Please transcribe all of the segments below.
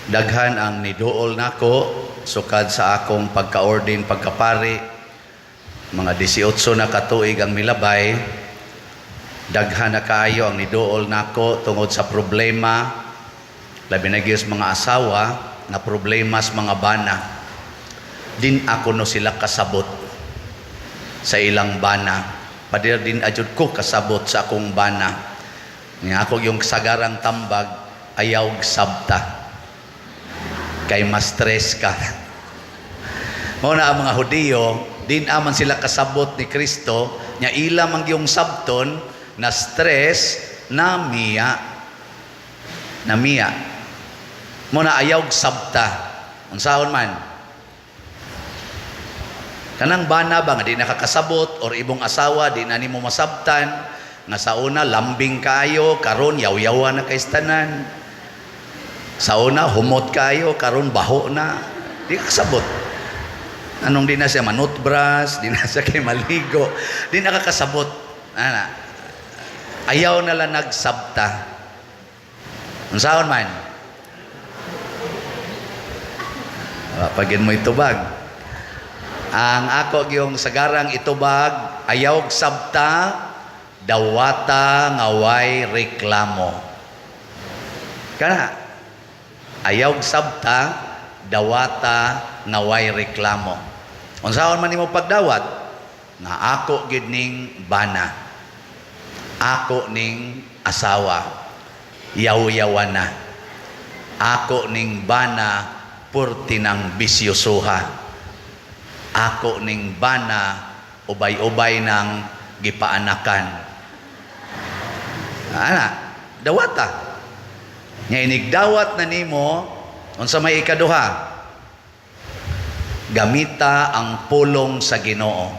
Daghan ang niduol nako sukad sa akong pagka-ordin pagkapari. Mga 18 na katuig ang milabay. Daghan na kaayo ang niduol nako tungod sa problema, labi na gyud mga asawa na problema sa mga bana. Din ako no sila kasabot sa ilang bana. Padir din ajud ko kasabot sa akong bana. Nga ako yung sagarang tambag, ayaw sabta. Kay mas stress ka. Muna ang mga Hudiyo, din aman sila kasabot ni Kristo, nya ilam ang yung sabton na stress na miya. Na miya. Muna ayaw sabta. Unsaon man. Kanang bana ba nga di nakakasabot or ibong asawa di na nimo masabtan nga sa una lambing kayo karon yaw-yawa na kay tanan. Sa una humot kayo karon baho na di kasabot. Anong di na siya manutbras, di na siya kay maligo, di nakakasabot. Ana. Ayaw na lang nagsabta. Unsaon man? Pagin mo itubag. Ang ako yung sagarang itubag, ayaw sabta, dawata ngaway reklamo. Kana, ayaw sabta, dawata ngaway reklamo. Unsaon man nimo pagdawat? Nga ako gid ning bana. Ako ning asawa. Yaw-yawan na. Ako ning bana purti ng bisyosoha. Ako ning bana ubay-ubay ng gipaanakan. Ana, dawata. Nya inigdawat na nimo unsa may ikaduha? Gamita ang pulong sa Ginoo.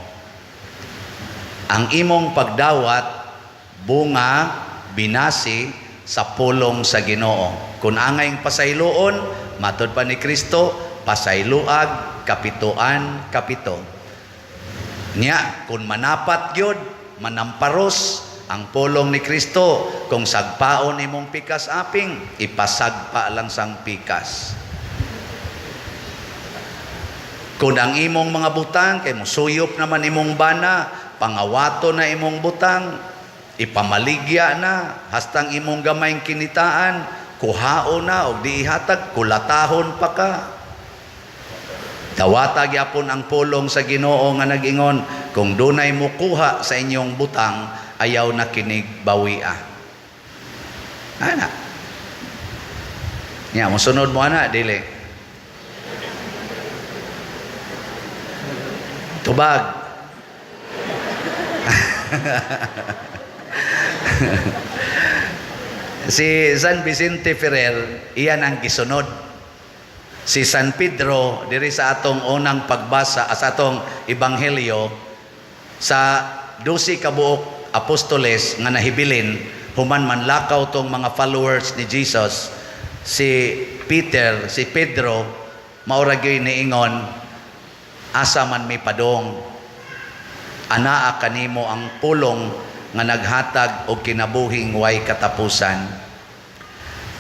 Ang imong pagdawat bunga binasi sa pulong sa Ginoo. Kung angay pasayloon, matud pa ni Kristo, pasayluag kapituan kapito. Nya kung manapat gyud, manamparos ang pulong ni Kristo, kung sagpaon imong pikas aping, ipasagpa lang sang pikas. Kung ang imong mga butang kay musuyop naman imong bana, pangawato na imong butang, ipamaligya na hastang imong gamayng kinitaan, kuhao na og di ihatag, kulatahon pa ka. Dawatag yapon ang pulong sa Ginoo nga nag-ingon, kung dunay mukuha sa inyong butang, ayaw na kinig bawia. Ana. Nya mosunod mo ana dili. Tubag. Si San Vicente Ferrer, iyan ang gisunod. Si San Pedro, diri sa atong unang pagbasa, sa atong ebanghelyo, sa 12 kabuok apostoles nga nahibilin, human manlakaw tong mga followers ni Jesus, si Pedro, mauragyoy niingon, asa man may padong, anaa kanimo ang pulong nga naghatag og kinabuhing way katapusan.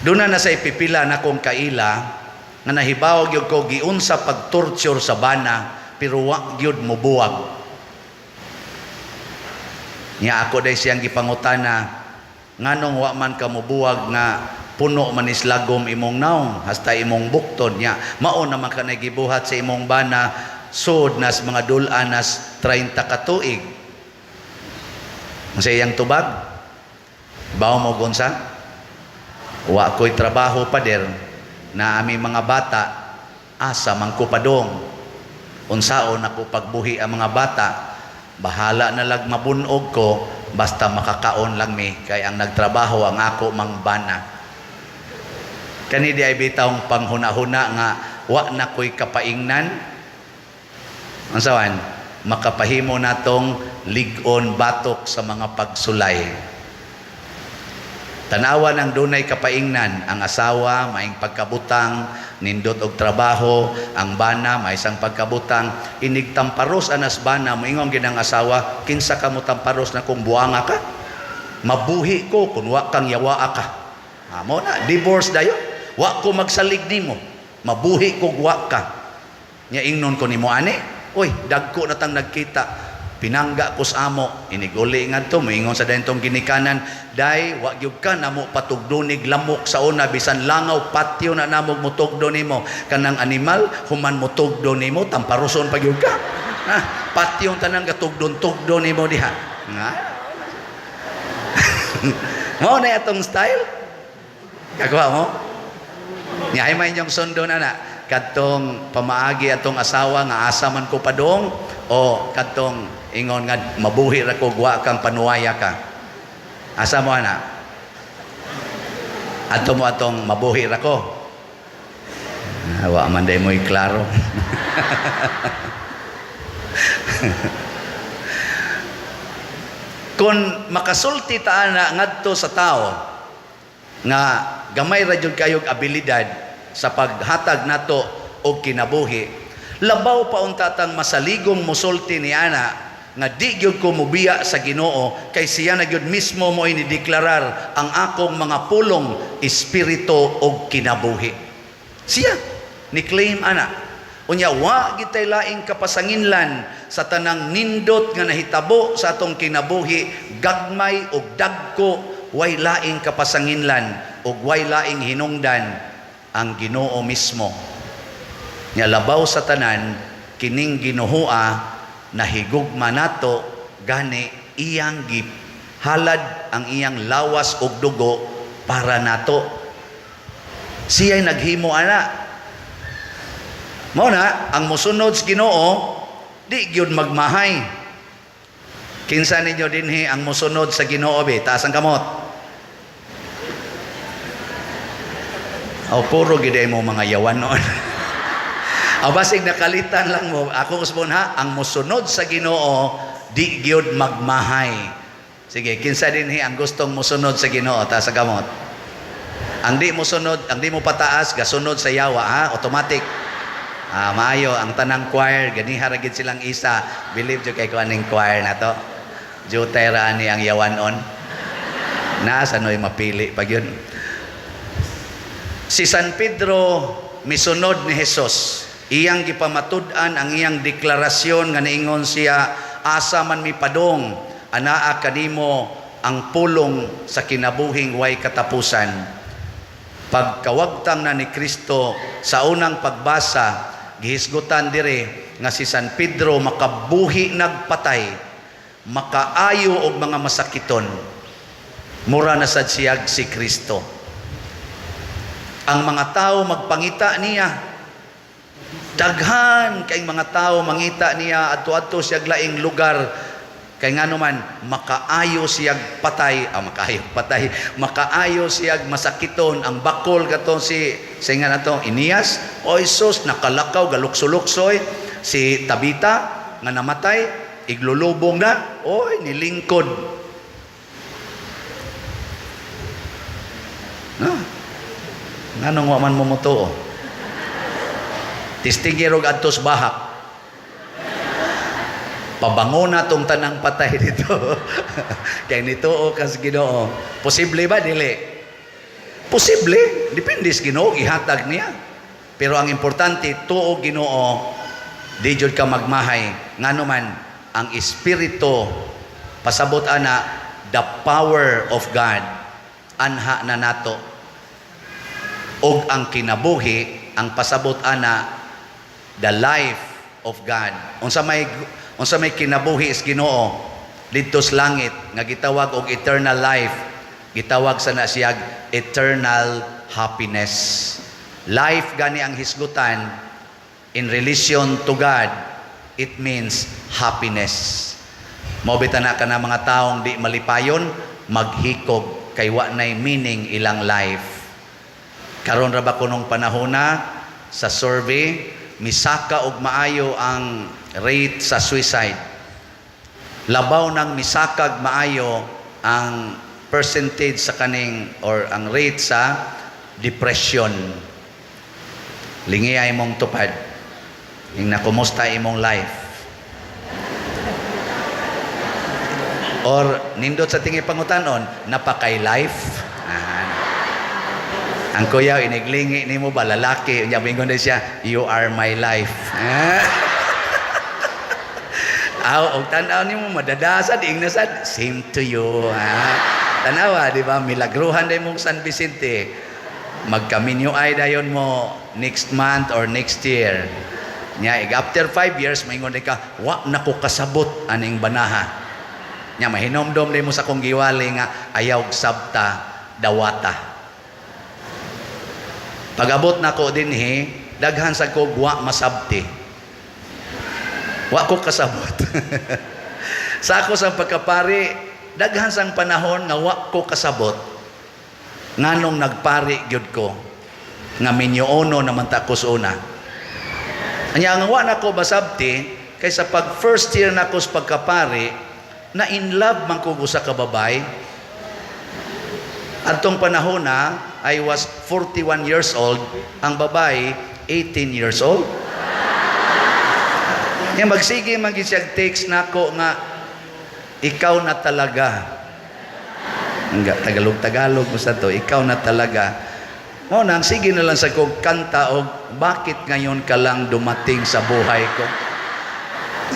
Duna na sa ipipila na kong kaila, nga nahibawag yung ko giunsa pag-torture sa bana, pero wa gyud mubuwag. Nya ako day siyang gipangutana, nganong wa man ka mubuwag nga puno man islagom imong naong, hasta imong bukton niya. Mao naman ka nagibuhat sa imong bana, sud nas mga dulanas 30 katuig. Sa iyang tubag, bawo mo gunsa? Wa ko'y trabaho pa der, na aming mga bata, asa man ko padong. Unsaon ako pagbuhi ang mga bata, bahala na lang mabunog ko, basta makakaon lang mi, kay ang nagtrabaho ang ako mang bana. Kani di ay bitawng panghuna-huna nga, wa na ko'y kapaingnan. Unsaon? Makapahimo natong ligon batok sa mga pagsulay. Tanawa ng dunay kapaingnan, ang asawa maing pagkabutang, nindot og trabaho, ang bana may isang pagkabutang, inigtamparos anas bana, moingon gid ang asawa, kinsa ka mo tamparos na kung buanga ka? Mabuhi ko kung wa kang yawa ka. Amo na, divorce dayon. Wa ko magsalig nimo, mabuhi ko wa ka. Nya ingnon ko nimo ani, oy, dagko na tang nagkita. Pinangga ko sa amo, iniguli nga to, moingon sa daytong ginikanan, day, wa gyud ka namo patugdonig lamok sa una, bisan langaw patio na namog mutugdo nimo, kanang animal, human mutugdo nimo, tamparuson pa gyud ka. Ha, patio tanang gatugdon-tugdo nimo diha. Nga? Mao na atong style? Kagawa mo? Nyahay may inyong sundo na na, kadtong pamaagi atong asawa nga asa man ko padong, o kadtong ingon nga mabuhi ra ko wa kang panuwaya ka. Asa mo ana? Ato mo atong mabuhi ra ko. Wa man day mo'y klaro. Kung makasulti ta ana ngadto sa tao nga gamay ra jud kayog abilidad sa paghatag nato og kinabuhi, labaw pa untatang masaligong musulti ni ana nga di gyud ko mubiya sa Ginoo kay siya na gyud mismo mo inideklarar ang akong mga pulong espiritu og kinabuhi. Siya ni claim ana. Unya wa gitay laing kapasanginlan sa tanang nindot nga nahitabo sa atong kinabuhi, gagmay og dagko, way laing kapasanginlan og way laing hinungdan ang Ginoo mismo. Nya labaw sa tanan kining ginuhua nahigugma nato gani iyang halad ang iyang lawas og dugo para nato. Siya'y naghimo ana. Mao na ang mosunod sa Ginoo di gyud magmahay. Kinsa ninyo dinhi ang mosunod sa Ginoo be? Taas ang kamot. Puro giday mo mga yawan noon. Basig nakalitan lang mo. Ako usbon ha, ang musunod sa Ginoo di gyud magmahay. Sige, kinsa dinhi ang gustong musunod sa Ginoo? Taas ang kamot. Ang di musunod, ang di mo pataas, gasunod sa yawa ha, automatic. Maayo ang tanang choir, ganiha ra gid silang isa. Believe jud kay kuaning choir na to. Jutay ra ani ang yawanon. Nasa noy mapili pag yun. Si San Pedro misunod ni Jesus. Iyang gipamatud-an ang iyang deklarasyon nga niingon siya, asa man mi padong, anaa kanimo ang pulong sa kinabuhing way katapusan. Pagkawagtang na ni Kristo sa unang pagbasa, gihisgutan dire nga si San Pedro makabuhi nagpatay, makaayo og mga masakiton. Mura na sad siyag si Kristo. Ang mga tao magpangita niya, daghan kay mga tao mangita niya adto-adto siya laing lugar kay ngano man makaayo siya patay, makaayo siya masakiton. Ang bakol katon si nga nato Inias, o Isus nakalakaw galukso-luksoy, si Tabita nga namatay iglulubong na, oy nilingkod. Nganong wa man mumutuo? Tistigirog adtos bahak. Pabangon na tong tanang patay dito. Kaya nituo kas Ginoo. Posible ba? Dili. Posible. Depende sa Ginoo. Ihatag niya. Pero ang importante, tuo Ginoo, di jud ka magmahay. Ngano man, ang Espiritu, pasabot ana, the power of God, anha na nato. Og ang kinabuhi, ang pasabot ana, the life of God. Unsa may kinabuhi is Ginoo didto sa langit nga gitawag og eternal life, gitawag sa na siyag eternal happiness. Life gani ang hisgutan in relation to God, it means happiness. Mobita na ka na mga taong di malipayon, maghikog kay wa nay meaning ilang life. Karon ra ba kunong panahona sa survey, misaka og maayo ang rate sa suicide. Labaw ng misakag maayo ang percentage sa kaning or ang rate sa depression. Lingi ay mong tupad. Ing nakumusta imong life. Or nindot sa tingi pangutanon, napakay life. Ang kuya, iniglingi ni mo ba, lalaki. Unya, mingon na siya, you are my life. Og tanaw ni mo, madadasad, ingnasad, same to you. Tanawa, di ba? Milagruhan din mong San Vicente. Magkaminyo ay dayon mo next month or next year. Nya, after 5 years, maingon ka, wa na ko kasabot aning banaha. Nya, mahinomdom din mo sa kong giwali nga, ayaw sabta, dawata. Pag-abot na ko din daghan sa ko wa masabti. Wa ko kasabot. Sa ako sa pagkapari, daghan sang panahon nga wa ko kasabot. Nganong nagpari gyud ko nga minyoono naman ta ko una. Anya nga wa na ko masabti kaysa pag first year na ko sa pagkapari, na in love man ko sa kababay. Adtong panahon na I was 41 years old, ang babae 18 years old. Nga magsige man gid siya text nako nga ikaw na talaga. Nga Tagalog mo sa to, ikaw na talaga. Mo nang sige na lang sa kog kanta og bakit ngayon ka lang dumating sa buhay ko.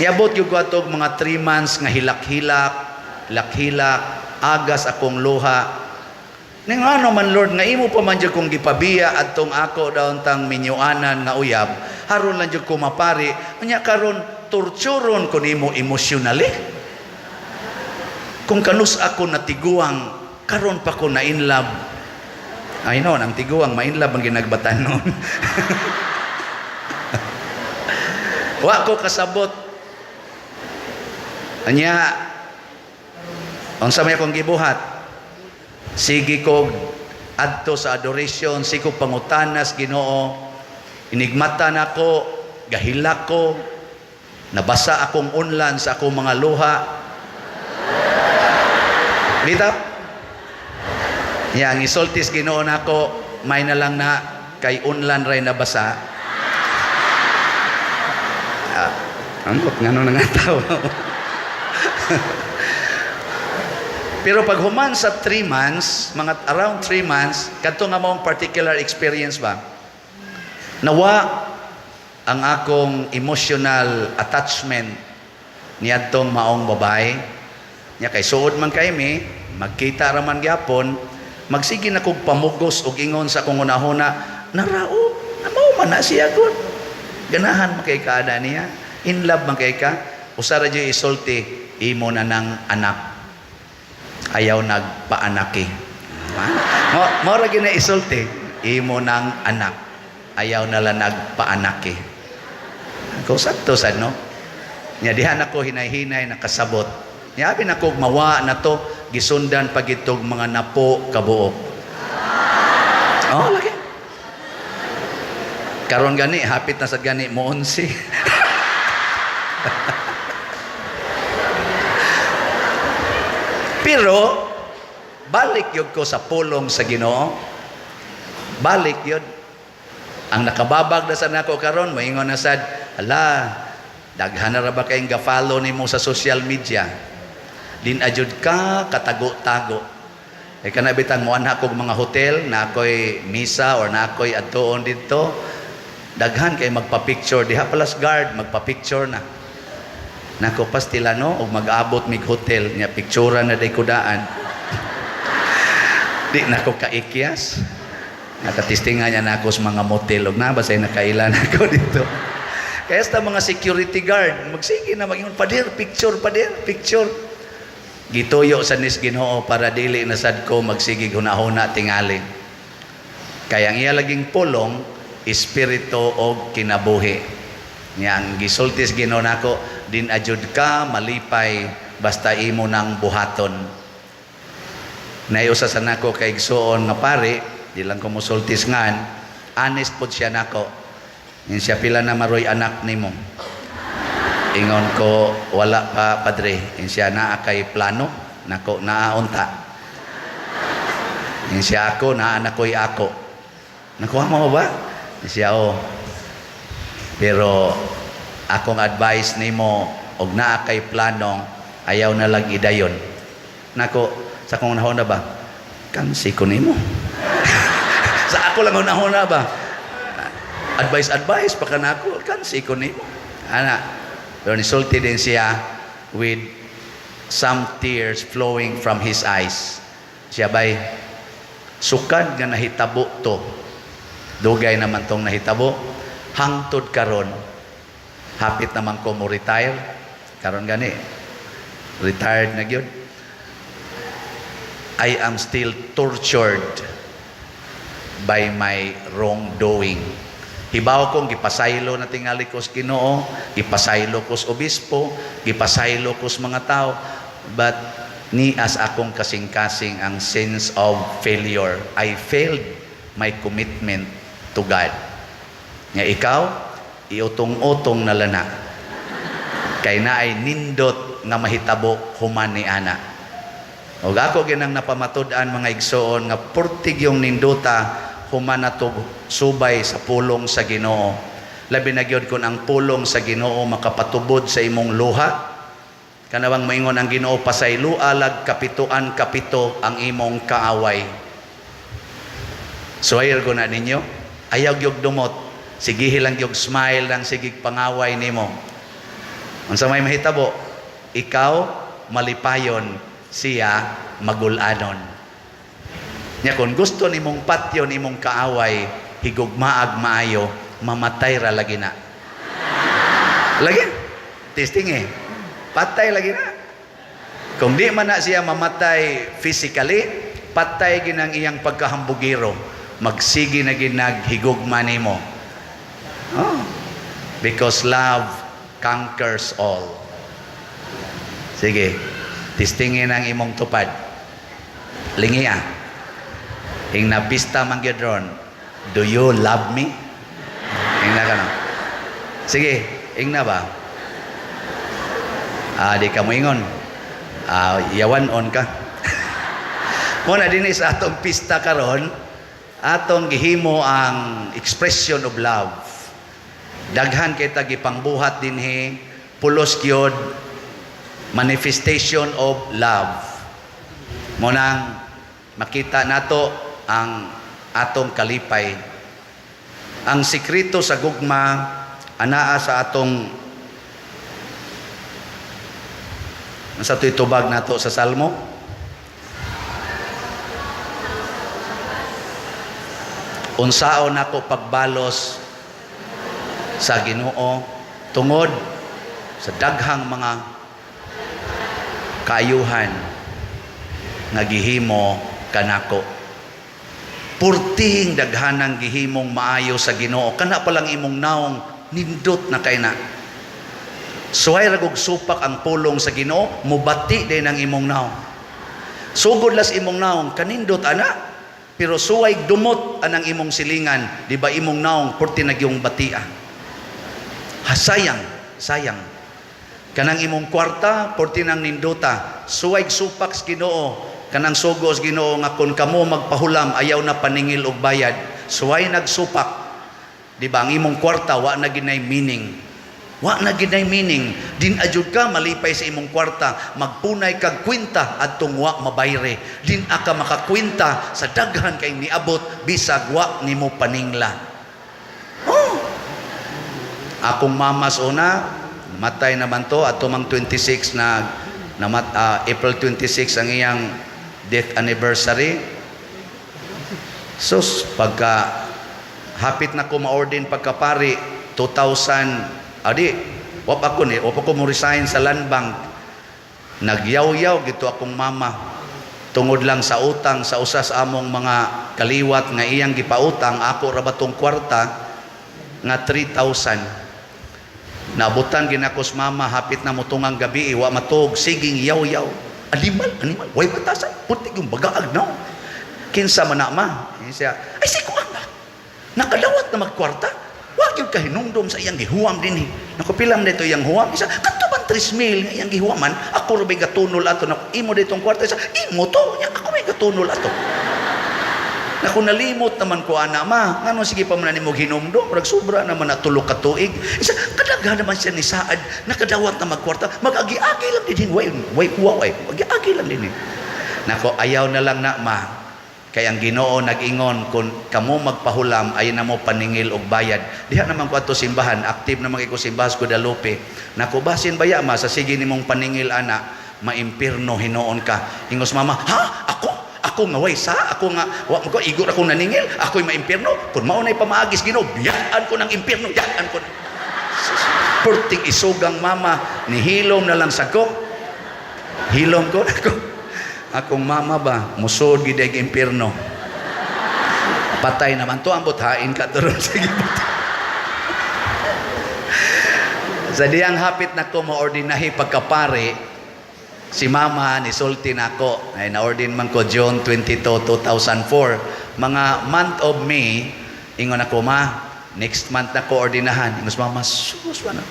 Iabot yung ko atog mga 3 months nga hilak-hilak, agas akong luha. Ning ano man Lord, nga imo pa man jud kong gipabiya adtong ako daon tang minyuanan nga uyab, haron lang jud ko mapari, unya karon torturon ko nimo emotionally. Kung kanus ako natiguang, karon pa ko na in love. I know, ang tiguang ma in love ang ginagbatan noon. Wa ko kasabot. Anya, unsa may akong gibuhat? Sige ko adto sa adoration, sige ko pangutanas Ginoo, inigmata na ko, gahilak ko, nabasa akong unlan sa akong mga luha. Dito? Yang isultis Ginoo nako, may na lang na kay unlan ray nabasa. Ambot ngano na nga tao. Pero pag human sa 3 months, mga around 3 months, kadto nga mong particular experience ba? Nawa ang akong emotional attachment niadtong maong babae. Nya kay suod man kay mi, magkita ra man gyapon, magsige na kog pamugos og ingon sa akong unahuna, narao, mao man na siya gud. Ganahan man kay kada niya, in love man kay ka, usara jud isulti imo na ng anak. Ayaw nagpaanaki. Mo ra gina isulti imo nang anak. Ayaw na lang nagpaanaki. Ko sakto sad no. Nya diha nako hinay-hinay nakasabot. Nya abi nako mawa na to gisundan pagitog mga napo kabuok. Oh lagi. Karon gani hapit na sad gani mo 11. Pero balik yun ko sa pulong sa Ginoo. Balik yun. Ang nakababag na sa nako karon, maingon na sad, ala, daghan na ra ba kayong ga-follow nimo sa social media? Din ajud ka katago-tago. E kana bitang moanha kog mga hotel na ako'y misa or na ako'y adtoon dito. Daghan kay magpa-picture diha palas guard, magpa-picture na. Nako pastilano og mag-abot mig hotel nya pictura na day kudaan. Di nako kaikyas. Nakatistingan niya nako sa mga motel og nabasay nakailan ako dito. Kaya sa mga security guard, magsige na magingon padir picture. Gituyo sa nis Ginoo para dili na sad ko magsige hunahuna tingali. Kaya ang iya laging pulong espiritu og kinabuhi. Yang gisultis Ginoo nako din ajud ka malipay basta imo nang buhaton. Nayusa sa nako kay igsuon nga pare, di lang ko musultis ngan, honest pud siya nako. Nin siya pila na maroy anak nimo. Ingon ko wala pa padre. Nin siya naa kay plano nako naaunta. Nin siya ako naa nakoy ako. Nakuha mo ba? Nin siya pero akong advice nimo og naa kay planong ayaw na lang idayon. Nako sa kong nahon na ba? Kansi ko nimo. Sa ako lang una-una ba? Advice pa ka na ako. Kansi ko ni mo. Ana. Pero nisulti din siya with some tears flowing from his eyes. Siya ba'y sukad nga nahitabo to. Dugay naman tong nahitabo. Hangtod karon. Hapit naman ko mo retire. Karon gani. Retired na gyud. I am still tortured by my wrongdoing. Hibaw kong gipasaylo na tingali ko sa Ginoo, gipasaylo ko sa obispo, gipasaylo ko sa mga tao, but nias akong kasing-kasing ang sense of failure. I failed my commitment to God. Nga ikaw, iutong-utong na lana. Kay na ay nindot nga mahitabo human ni ana. O ako ginang napamatud-an mga igsoon nga purtig yung ninduta human na to subay sa pulong sa Ginoo. Labi na gyud kun ang pulong sa Ginoo makapatubod sa imong luha. Kanawang maingon ang Ginoo pasaylo alag kapituan kapito ang imong kaaway. So ayar ko na ninyo, ayaw gyud dumot. Sige lang gyud smile lang sige pangaway nimo. Unsa may mahitabo? Ikaw malipayon, siya magulanon. Nya kung gusto nimong patyon imong kaaway, higugmaag maayo, mamatay ra lagi na. Lagi? Testing eh. Patay lagi na. Kung di man na siya mamatay physically, patay ginang iyang pagkahambugiro. Magsigi na ginag higugma nimo. Oh. Because love conquers all. Sige. Testingin ang imong tupad. Lingi ah. Ing nabista man gyud ron. Do you love me? Ing na ka no? Sige, ing na ba? Di ka mo ingon. Yawan on ka. Muna din sa atong pista karon, atong gihimo ang expression of love. Daghan kay ta gipangbuhat dinhi, pulos gyud manifestation of love. Munang makita nato ang atong kalipay. Ang sikreto sa gugma anaa sa atong sa tubag nato sa Salmo. Unsaon nako pagbalos sa Ginoo tungod sa daghang mga kaayuhan nga gihimo kanako. Purting daghanang gihimong maayo sa Ginoo. Kana pa lang imong naong nindot na kay na. Suway ragog supak ang pulong sa Ginoo, mubati din ang imong naong. Sugod las imong naong kanindot ana, pero suway dumot anang imong silingan, di ba imong naong purti nagyong batia. Sayang. Kanang imong kwarta purti nang ninduta, suway supak sa Ginoo. Kanang sugos Ginoo nga kun kamo magpahulam ayaw na paningil og bayad. Suway nagsupak. Di ba ang imong kwarta wa na ginay meaning. Wa na ginay meaning. Din ajud ka malipay sa imong kwarta, magpunay kag kwenta adtong wa mabayre. Din aka makakwenta sa daghan kay niabot bisag wa nimo paningla. Oh. Akong mamas una matay naman to ato mang 26 na April 26 ang iyang death anniversary. So, pagka hapit na ko ma-ordain pagkapari 2000, wap ako mo resign sa land bank. Nagyaw-yaw gito akong mama tungod lang sa utang sa usas among mga kaliwat nga iyang gipautang. Ako ra batong kwarta nga 3,000. Naabutan ginakos mama hapit na mutungang gabi wa matug siging yaw-yaw. Animal, way batasan, putik yung bagaag no. Kinsa man na ma, siya, ay si kuan ba? Nakadawat na magkwarta, wag yung kahinungdom sa iyang gihuwam din eh. Nakupilam na ito iyang huwam, isa, kanto bang 3,000 nga iyang gihuwaman, ako rin gatunol ato, imo ditong kwarta, isa, imo to, ako may gatunol ato. Naku nalimot naman ko ana ma, ngano sige pa man nimo hinumdom, rag sobra naman na tulo ka tuig. Isa kadaghan naman siya ni saad, nakadawat na magkwarta, mag-agi-agi lang din way agi lang din. Nako ayaw na lang na ma. Kay ang Ginoo nag-ingon kung kamo magpahulam ay namo paningil og bayad. Diha naman ko ato simbahan, active naman ko simbahas Guadalupe. Nako basin baya ma sa sige nimong paningil ana, maimpirno hinoon ka. Ingos mama, ha? Ako nga way sa ako nga wa ko igor ako naningil, ako'y maimpirno. Kun mao nay pamaagis Ginoo, biyaan ko ng impirno, biyaan ko. Purting isugang mama, nihilom na lang sa ko. Hilom ko ako. Akong mama ba, musod gid ang impirno. Patay naman to, ambot hain ka turon. Sige. Sa diyang hapit na ko maordinahi pagkapare, si mama ni sulti na ako. Ay na-ordin man ko June 22, 2004. Mga month of May, ingon ako, ma, next month na ko ordinahan. Ingos mama, sus, wala.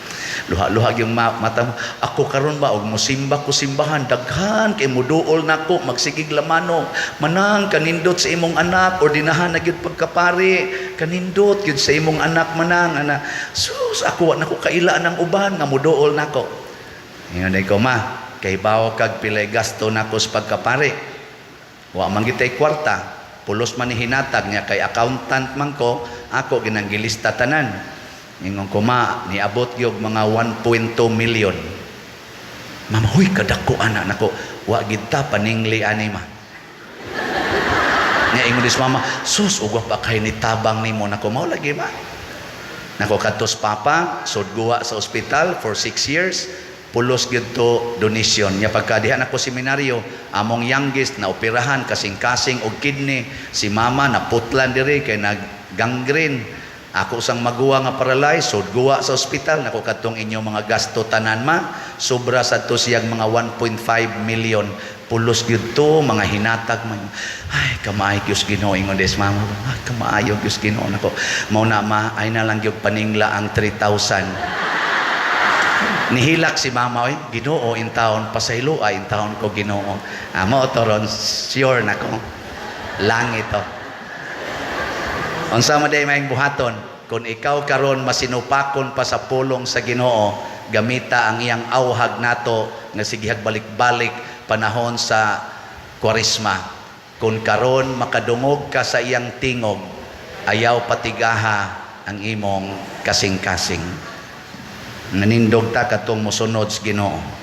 Luha-luhag yung mata mo. Ako karon ba, og musimba ko simbahan, daghan, kay muduol na ko, magsigig lamano. Manang, kanindot sa imong anak, ordinahan na gyud pagkapari. Kanindot, gyud sa imong anak, manang. Ana, sus, ako, na ko kaila ng uban, nga muduol na ko. Ingon ko, ma, kay bawa kag pilay gasto na ko sa pagkapari. Wa man gitay kwarta, pulos man ni hinatag niya, kay accountant man ko, ako ginanggilista tanan. Ingon ko, ma, niabot gyud mga 1.2 million. Mama, huy, kadako anak nako. Wa gid ta paningli ani ma. Nya ingon dis mama, sus ugwa pa kay ni tabang nimo nako mao lagi ma. Nako katos papa, sudguwa sa ospital for 6 years. Pulos gyud to donation. Nya pagkadihan ako seminaryo, among youngest na operahan kasing-kasing og kidney. Si mama naputlan diri kay nag gangrene. Ako sang maguwa nga paralyzed, sudguwa sa ospital, nako katong inyong mga gasto tanan ma, sobra sa to siyang mga 1.5 million. Pulos gyud to, mga hinatag man. Ay, kamaay Diyos Ginoo, ingon des mama. Ay, kamaayo Diyos Ginoo nako. Mao na ma, ay na lang gyud paningla ang 3,000. Nihilak si mama, oy, Ginoo in taon pasaylo ay in taon ko Ginoo. Mao toron sure nako. Langit to. Unsa man day maayong buhaton, kung ikaw karon masinupakon pa sa pulong sa Ginoo, gamita ang iyang awhag nato nga sigihag balik-balik panahon sa Kwaresma. Kung karon makadungog ka sa iyang tingog, ayaw patigaha ang imong kasing-kasing. Nanindog ta katong mosunod sa Ginoo.